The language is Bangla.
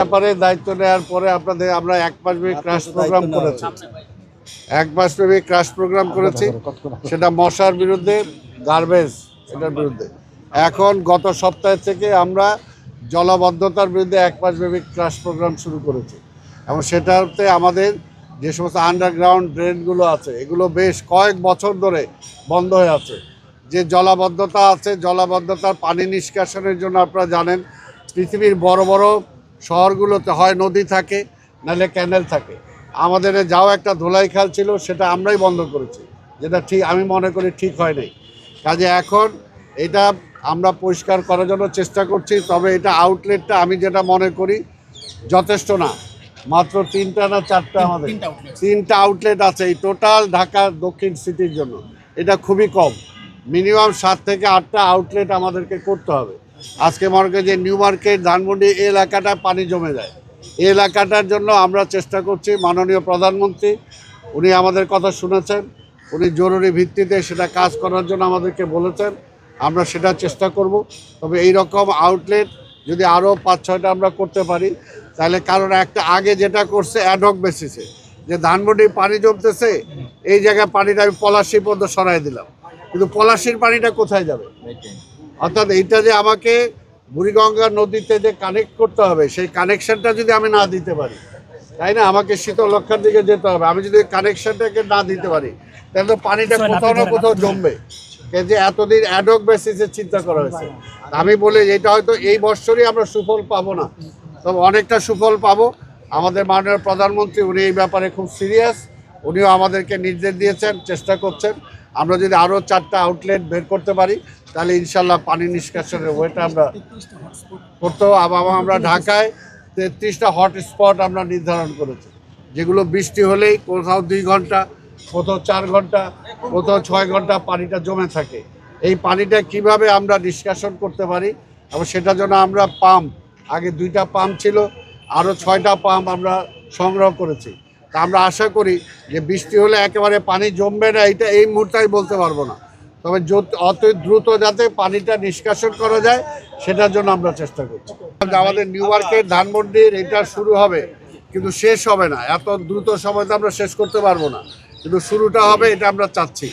ব্যাপারে দায়িত্ব নেওয়ার পরে আপনাদের আমরা 1 মাসব্যাপী ক্রাশ প্রোগ্রাম করেছি। 1 মাসব্যাপী ক্রাশ প্রোগ্রাম করেছি, সেটা মশার বিরুদ্ধে, গার্বেজ এটার বিরুদ্ধে। এখন গত সপ্তাহ থেকে আমরা জলাবদ্ধতার বিরুদ্ধে 1 মাসব্যাপী ক্রাশ প্রোগ্রাম শুরু করেছি এবং সেটাতে আমাদের যে সমস্ত আন্ডারগ্রাউন্ড ড্রেনগুলো আছে এগুলো বেশ কয়েক বছর ধরে বন্ধ হয়ে আছে। যে জলাবদ্ধতা আছে, জলাবদ্ধতার পানি নিষ্কাশনের জন্য আপনারা জানেন পৃথিবীর বড় বড় শহরগুলোতে হয় নদী থাকে নাহলে ক্যানেল থাকে। আমাদের যাও একটা ধোলাইখাল ছিল, সেটা আমরাই বন্ধ করেছি, যেটা ঠিক আমি মনে করি ঠিক হয় নাই। কাজে এখন এটা আমরা পরিষ্কার করার জন্য চেষ্টা করছি, তবে এটা আউটলেটটা আমি যেটা মনে করি যথেষ্ট না। মাত্র 3টা না 4টা আমাদের 3টা আউটলেট আছে এই টোটাল ঢাকা দক্ষিণ সিটির জন্য। এটা খুবই কম, মিনিমাম 7 থেকে 8টা আউটলেট আমাদেরকে করতে হবে। আজকে মনে করি যে নিউ মার্কেট, ধানমন্ডি এই এলাকাটায় পানি জমে যায়, এই এলাকাটার জন্য আমরা চেষ্টা করছি। মাননীয় প্রধানমন্ত্রী উনি আমাদের কথা শুনেছেন, উনি জরুরি ভিত্তিতে সেটা কাজ করার জন্য আমাদেরকে বলেছেন, আমরা সেটা চেষ্টা করব। তবে এই রকম আউটলেট যদি আরও 5-6টা আমরা করতে পারি তাহলে, কারণ একটা আগে যেটা করছে অ্যাডহক বেসিসে, যে ধানমন্ডি পানি জমতেছে এই জায়গায় পানিটা আমি পলাশী পর্যন্ত সরাই দিলাম, কিন্তু পলাশীর পানিটা কোথায় যাবে? অর্থাৎ এইটা যে আমাকে বুড়িগঙ্গা নদীতে যে কানেক্ট করতে হবে, সেই কানেকশনটা যদি আমি না দিতে পারি, তাই না, আমাকে শীতলক্ষার দিকে যেতে হবে, আমি যদি কানেকশনটাকে না দিতে পারি তাহলে তো পানিটা কোথাও না কোথাও জমবে। যে এতদিন অ্যাডহক বেসিসে চিন্তা করা হয়েছে, আমি বলি এটা হয়তো এই বছরই আমরা সুফল পাবো না, তবে অনেকটা সুফল পাবো। আমাদের মাননীয় প্রধানমন্ত্রী উনি এই ব্যাপারে খুব সিরিয়াস, উনিও আমাদেরকে নির্দেশ দিয়েছেন, চেষ্টা করছেন। আমরা যদি আরও 4টা আউটলেট বের করতে পারি তাহলে ইনশাল্লাহ পানি নিষ্কাশনের ওয়েটা আমরা করতেও। আমরা ঢাকায় 33টা হটস্পট আমরা নির্ধারণ করেছি, যেগুলো বৃষ্টি হলেই কোথাও 2 ঘন্টা, কোথাও 4 ঘন্টা, কোথাও 6 ঘন্টা পানিটা জমে থাকে। এই পানিটা কিভাবে আমরা নিষ্কাশন করতে পারি এবং সেটার জন্য আমরা পাম্প, আগে 2টা পাম্প ছিল, আরও 6টা পাম্প আমরা সংগ্রহ করেছি। তা আমরা আশা করি যে বৃষ্টি হলে একেবারে পানি জমবে না, এটা এই মুহূর্তে বলতে পারবো না, তবে অত দ্রুত যাতে পানিটা নিষ্কাশন করা যায় সেটার জন্য আমরা চেষ্টা করছি। আমাদের নিউ মার্কেট, ধানমন্ডির এটা শুরু হবে কিন্তু শেষ হবে না, এত দ্রুত সময় তো আমরা শেষ করতে পারবো না, কিন্তু শুরুটা হবে, এটা আমরা চাচ্ছি।